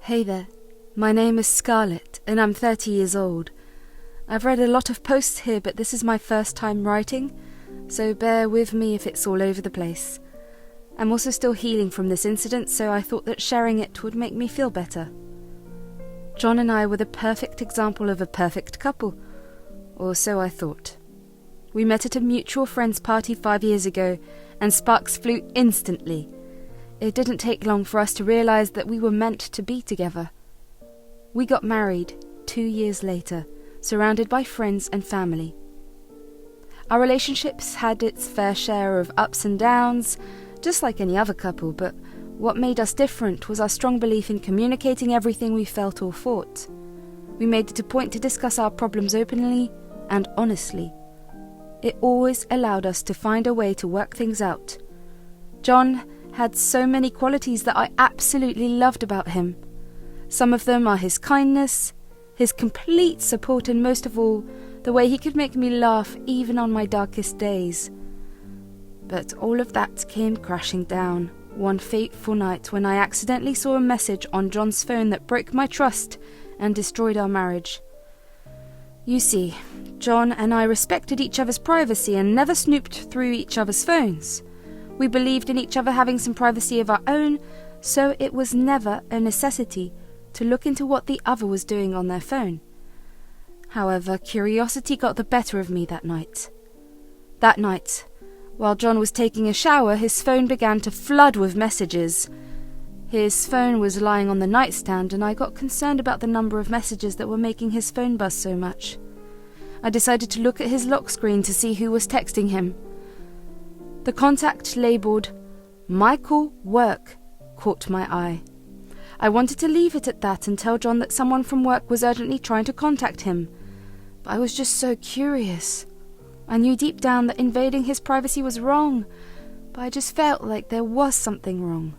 Hey there, my name is Scarlett and I'm 30 years old. I've read a lot of posts here, but this is my first time writing, so bear with me if it's all over the place. I'm also still healing from this incident, so I thought that sharing it would make me feel better. John and I were the perfect example of a perfect couple, or so I thought. We met at a mutual friend's party 5 years ago, and sparks flew instantly. It didn't take long for us to realise that we were meant to be together. We got married 2 years later, surrounded by friends and family. Our relationships had its fair share of ups and downs, just like any other couple, but what made us different was our strong belief in communicating everything we felt or thought. We made it a point to discuss our problems openly and honestly. It always allowed us to find a way to work things out. John had so many qualities that I absolutely loved about him. Some of them are his kindness, his complete support, and most of all, the way he could make me laugh even on my darkest days. But all of that came crashing down one fateful night when I accidentally saw a message on John's phone that broke my trust and destroyed our marriage. You see, John and I respected each other's privacy and never snooped through each other's phones. We believed in each other having some privacy of our own, so it was never a necessity to look into what the other was doing on their phone. However, curiosity got the better of me that night. That night, while John was taking a shower, his phone began to flood with messages. His phone was lying on the nightstand, and I got concerned about the number of messages that were making his phone buzz so much. I decided to look at his lock screen to see who was texting him. The contact labelled Michael Work caught my eye. I wanted to leave it at that and tell John that someone from work was urgently trying to contact him, but I was just so curious. I knew deep down that invading his privacy was wrong, but I just felt like there was something wrong.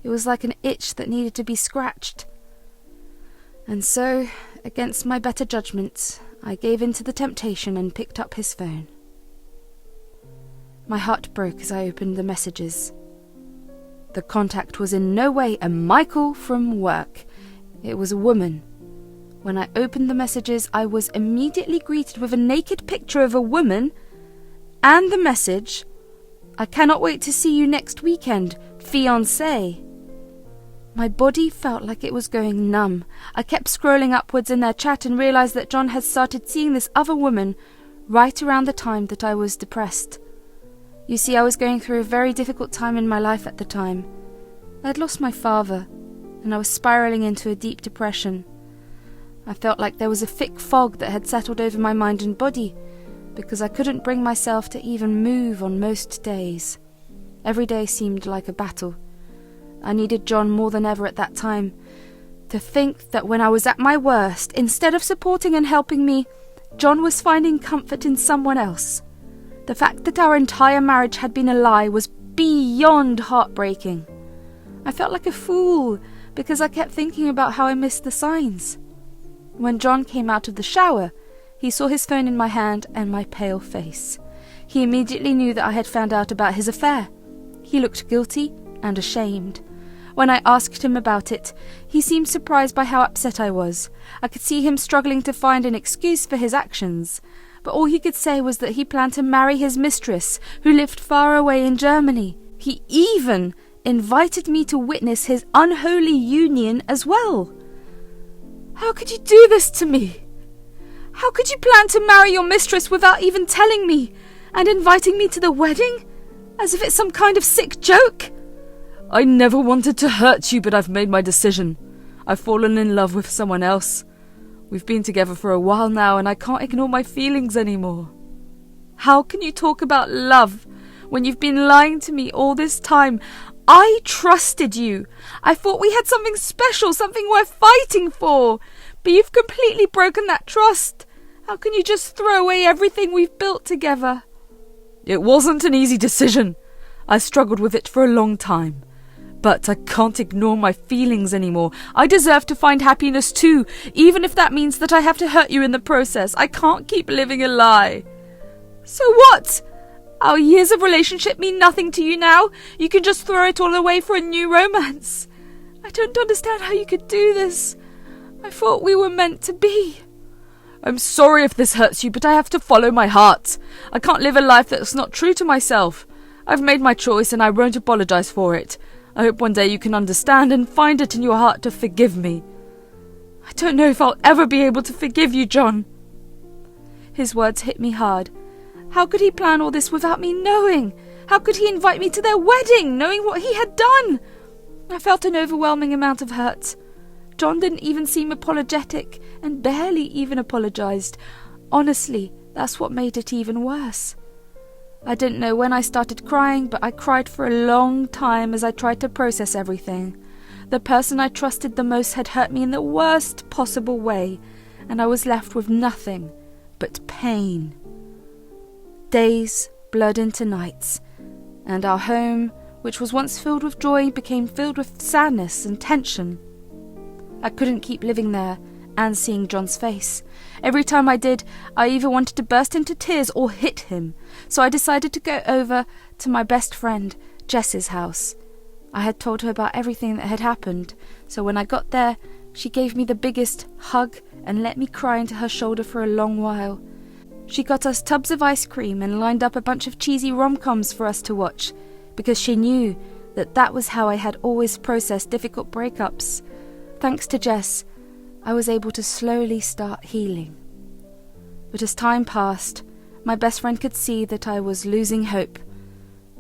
It was like an itch that needed to be scratched. And so, against my better judgment, I gave in to the temptation and picked up his phone. My heart broke as I opened the messages. The contact was in no way a Michael from work. It was a woman. When I opened the messages, I was immediately greeted with a naked picture of a woman and the message, "I cannot wait to see you next weekend, fiancé." My body felt like it was going numb. I kept scrolling upwards in their chat and realised that John had started seeing this other woman right around the time that I was depressed. You see, I was going through a very difficult time in my life at the time. I'd lost my father, and I was spiralling into a deep depression. I felt like there was a thick fog that had settled over my mind and body, because I couldn't bring myself to even move on most days. Every day seemed like a battle. I needed John more than ever at that time. To think that when I was at my worst, instead of supporting and helping me, John was finding comfort in someone else. The fact that our entire marriage had been a lie was beyond heartbreaking. I felt like a fool because I kept thinking about how I missed the signs. When John came out of the shower, he saw his phone in my hand and my pale face. He immediately knew that I had found out about his affair. He looked guilty and ashamed. When I asked him about it, he seemed surprised by how upset I was. I could see him struggling to find an excuse for his actions. But all he could say was that he planned to marry his mistress, who lived far away in Germany. He even invited me to witness his unholy union as well. How could you do this to me? How could you plan to marry your mistress without even telling me, and inviting me to the wedding? As if it's some kind of sick joke? I never wanted to hurt you, but I've made my decision. I've fallen in love with someone else. We've been together for a while now, and I can't ignore my feelings anymore. How can you talk about love when you've been lying to me all this time? I trusted you. I thought we had something special, something worth fighting for. But you've completely broken that trust. How can you just throw away everything we've built together? It wasn't an easy decision. I struggled with it for a long time. But I can't ignore my feelings anymore. I deserve to find happiness too, even if that means that I have to hurt you in the process. I can't keep living a lie. So what? Our years of relationship mean nothing to you now? You can just throw it all away for a new romance? I don't understand how you could do this. I thought we were meant to be. I'm sorry if this hurts you, but I have to follow my heart. I can't live a life that's not true to myself. I've made my choice and I won't apologize for it. I hope one day you can understand and find it in your heart to forgive me. I don't know if I'll ever be able to forgive you, John. His words hit me hard. How could he plan all this without me knowing? How could he invite me to their wedding, knowing what he had done? I felt an overwhelming amount of hurt. John didn't even seem apologetic, and barely even apologized. Honestly, that's what made it even worse. I didn't know when I started crying, but I cried for a long time as I tried to process everything. The person I trusted the most had hurt me in the worst possible way, and I was left with nothing but pain. Days blurred into nights, and our home, which was once filled with joy, became filled with sadness and tension. I couldn't keep living there and seeing John's face. Every time I did, I either wanted to burst into tears or hit him, so I decided to go over to my best friend, Jess's house. I had told her about everything that had happened, so when I got there, she gave me the biggest hug and let me cry into her shoulder for a long while. She got us tubs of ice cream and lined up a bunch of cheesy rom-coms for us to watch, because she knew that that was how I had always processed difficult breakups. Thanks to Jess, I was able to slowly start healing. But as time passed, my best friend could see that I was losing hope.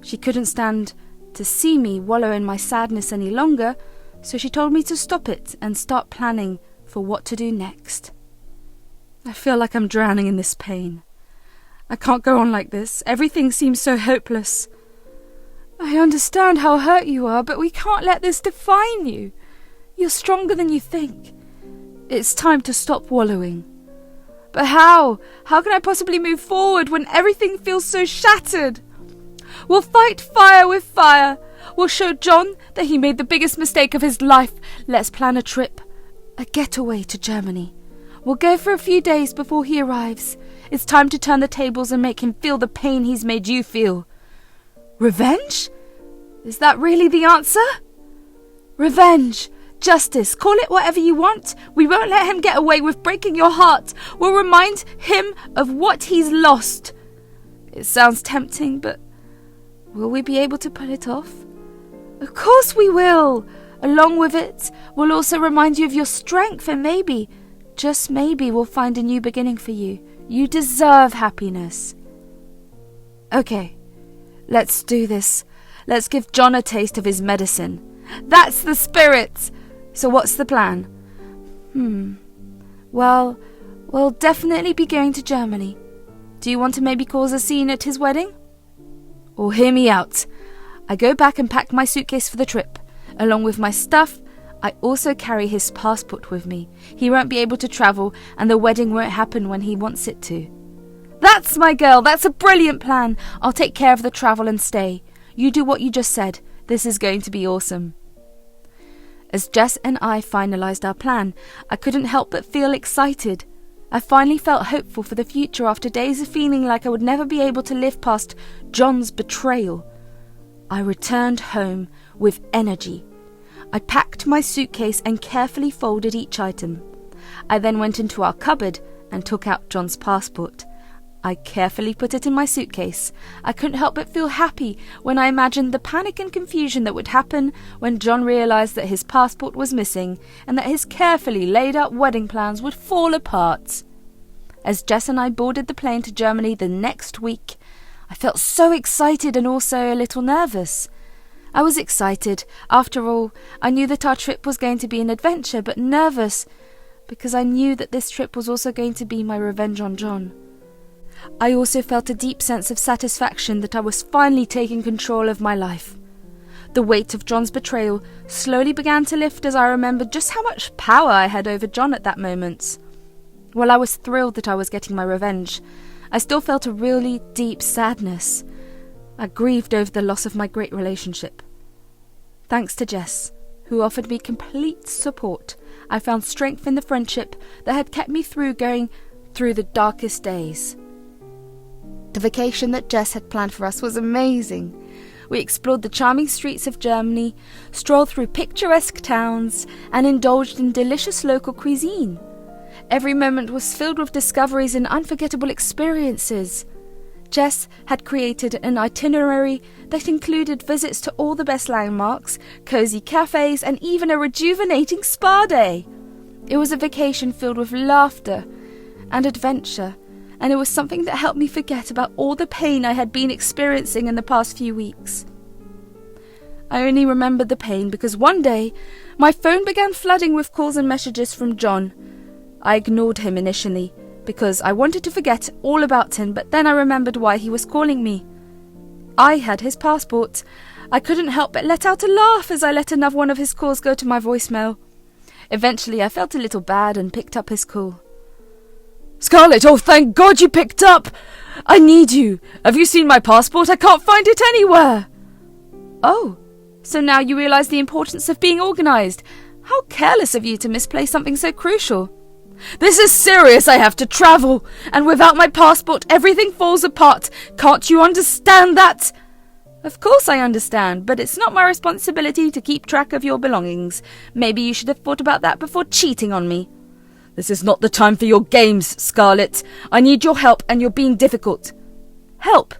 She couldn't stand to see me wallow in my sadness any longer, so she told me to stop it and start planning for what to do next. I feel like I'm drowning in this pain. I can't go on like this. Everything seems so hopeless. I understand how hurt you are, but we can't let this define you. You're stronger than you think. It's time to stop wallowing. But how? How can I possibly move forward when everything feels so shattered? We'll fight fire with fire. We'll show John that he made the biggest mistake of his life. Let's plan a trip. A getaway to Germany. We'll go for a few days before he arrives. It's time to turn the tables and make him feel the pain he's made you feel. Revenge? Is that really the answer? Revenge. Justice, call it whatever you want. We won't let him get away with breaking your heart. We'll remind him of what he's lost. It sounds tempting, but will we be able to pull it off? Of course we will. Along with it, we'll also remind you of your strength, and maybe, just maybe, we'll find a new beginning for you. You deserve happiness. Okay, let's do this. Let's give John a taste of his medicine. That's the spirit! So what's the plan? Well, we'll definitely be going to Germany. Do you want to maybe cause a scene at his wedding? Or hear me out. I go back and pack my suitcase for the trip. Along with my stuff, I also carry his passport with me. He won't be able to travel, and the wedding won't happen when he wants it to. That's my girl! That's a brilliant plan! I'll take care of the travel and stay. You do what you just said. This is going to be awesome. As Jess and I finalised our plan, I couldn't help but feel excited. I finally felt hopeful for the future after days of feeling like I would never be able to live past John's betrayal. I returned home with energy. I packed my suitcase and carefully folded each item. I then went into our cupboard and took out John's passport. I carefully put it in my suitcase. I couldn't help but feel happy when I imagined the panic and confusion that would happen when John realised that his passport was missing and that his carefully laid out wedding plans would fall apart. As Jess and I boarded the plane to Germany the next week, I felt so excited and also a little nervous. I was excited. After all, I knew that our trip was going to be an adventure, but nervous because I knew that this trip was also going to be my revenge on John. I also felt a deep sense of satisfaction that I was finally taking control of my life. The weight of John's betrayal slowly began to lift as I remembered just how much power I had over John at that moment. While I was thrilled that I was getting my revenge, I still felt a really deep sadness. I grieved over the loss of my great relationship. Thanks to Jess, who offered me complete support, I found strength in the friendship that had kept me going through the darkest days. The vacation that Jess had planned for us was amazing. We explored the charming streets of Germany, strolled through picturesque towns, and indulged in delicious local cuisine. Every moment was filled with discoveries and unforgettable experiences. Jess had created an itinerary that included visits to all the best landmarks, cozy cafes, and even a rejuvenating spa day. It was a vacation filled with laughter and adventure, and it was something that helped me forget about all the pain I had been experiencing in the past few weeks. I only remembered the pain because one day my phone began flooding with calls and messages from John. I ignored him initially because I wanted to forget all about him, but then I remembered why he was calling me. I had his passport. I couldn't help but let out a laugh as I let another one of his calls go to my voicemail. Eventually I felt a little bad and picked up his call. Scarlett, oh thank God you picked up! I need you. Have you seen my passport? I can't find it anywhere. Oh, so now you realise the importance of being organised. How careless of you to misplace something so crucial. This is serious. I have to travel, and without my passport everything falls apart. Can't you understand that? Of course I understand, but it's not my responsibility to keep track of your belongings. Maybe you should have thought about that before cheating on me. This is not the time for your games, Scarlett. I need your help, and you're being difficult. Help?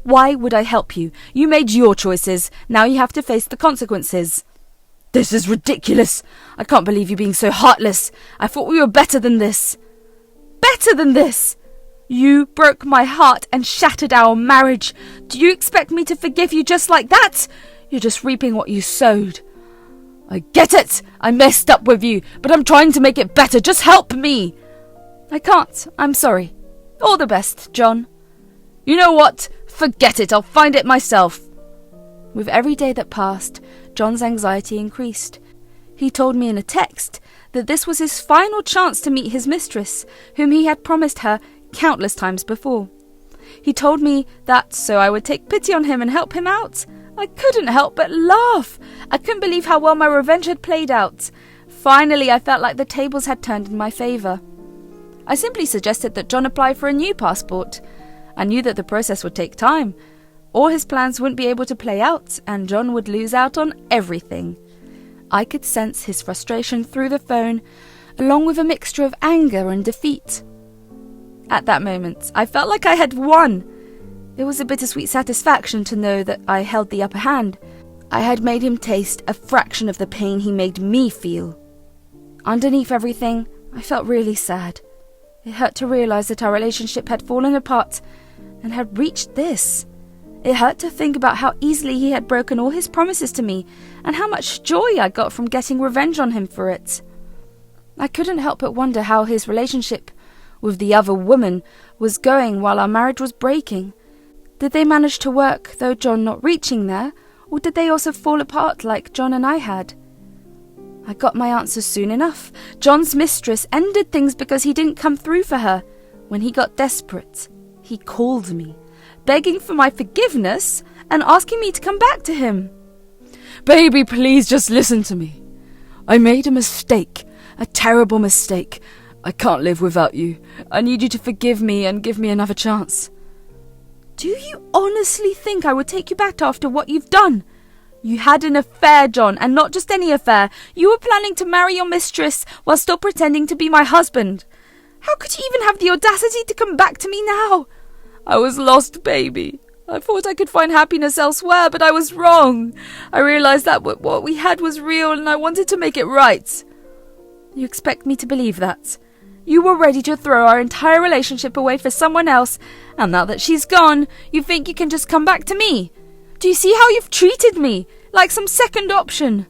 Why would I help you? You made your choices. Now you have to face the consequences. This is ridiculous. I can't believe you being so heartless. I thought we were better than this. Better than this? You broke my heart and shattered our marriage. Do you expect me to forgive you just like that? You're just reaping what you sowed. I get it. I messed up with you, but I'm trying to make it better. Just help me. I can't. I'm sorry. All the best, John. You know what? Forget it. I'll find it myself. With every day that passed, John's anxiety increased. He told me in a text that this was his final chance to meet his mistress, whom he had promised her countless times before. He told me that so I would take pity on him and help him out. I couldn't help but laugh. I couldn't believe how well my revenge had played out. Finally, I felt like the tables had turned in my favour. I simply suggested that John apply for a new passport. I knew that the process would take time, or his plans wouldn't be able to play out, and John would lose out on everything. I could sense his frustration through the phone, along with a mixture of anger and defeat. At that moment, I felt like I had won. It was a bittersweet satisfaction to know that I held the upper hand. I had made him taste a fraction of the pain he made me feel. Underneath everything, I felt really sad. It hurt to realise that our relationship had fallen apart and had reached this. It hurt to think about how easily he had broken all his promises to me and how much joy I got from getting revenge on him for it. I couldn't help but wonder how his relationship with the other woman was going while our marriage was breaking. Did they manage to work, though John not reaching there, or did they also fall apart like John and I had? I got my answer soon enough. John's mistress ended things because he didn't come through for her. When he got desperate, he called me, begging for my forgiveness and asking me to come back to him. Baby, please just listen to me. I made a mistake, a terrible mistake. I can't live without you. I need you to forgive me and give me another chance. Do you honestly think I would take you back after what you've done? You had an affair, John, and not just any affair. You were planning to marry your mistress while still pretending to be my husband. How could you even have the audacity to come back to me now? I was lost, baby. I thought I could find happiness elsewhere, but I was wrong. I realised that what we had was real, and I wanted to make it right. You expect me to believe that? You were ready to throw our entire relationship away for someone else, and now that she's gone, you think you can just come back to me? Do you see how you've treated me? Like some second option?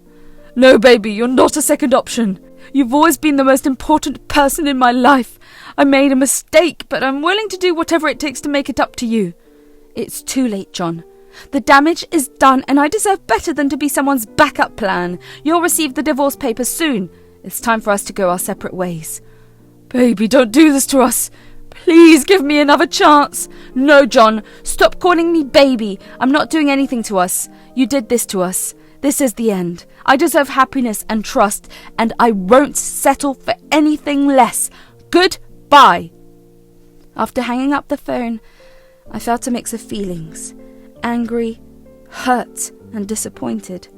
No, baby, you're not a second option. You've always been the most important person in my life. I made a mistake, but I'm willing to do whatever it takes to make it up to you. It's too late, John. The damage is done, and I deserve better than to be someone's backup plan. You'll receive the divorce papers soon. It's time for us to go our separate ways. Baby, don't do this to us. Please give me another chance. No, John. Stop calling me baby. I'm not doing anything to us. You did this to us. This is the end. I deserve happiness and trust, and I won't settle for anything less. Goodbye. After hanging up the phone, I felt a mix of feelings. Angry, hurt and disappointed.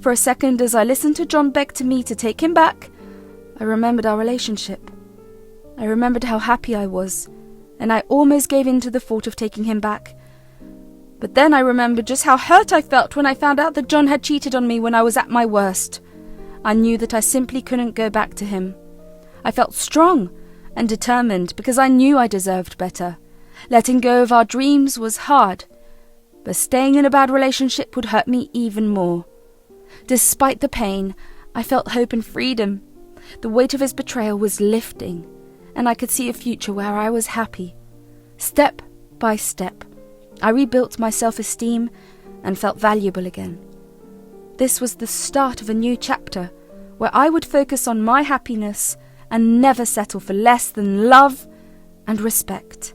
For a second, as I listened to John beg to me to take him back, I remembered our relationship. I remembered how happy I was, and I almost gave in to the thought of taking him back. But then I remembered just how hurt I felt when I found out that John had cheated on me when I was at my worst. I knew that I simply couldn't go back to him. I felt strong and determined because I knew I deserved better. Letting go of our dreams was hard, but staying in a bad relationship would hurt me even more. Despite the pain, I felt hope and freedom. The weight of his betrayal was lifting, and I could see a future where I was happy. Step by step, I rebuilt my self-esteem and felt valuable again. This was the start of a new chapter, where I would focus on my happiness and never settle for less than love and respect.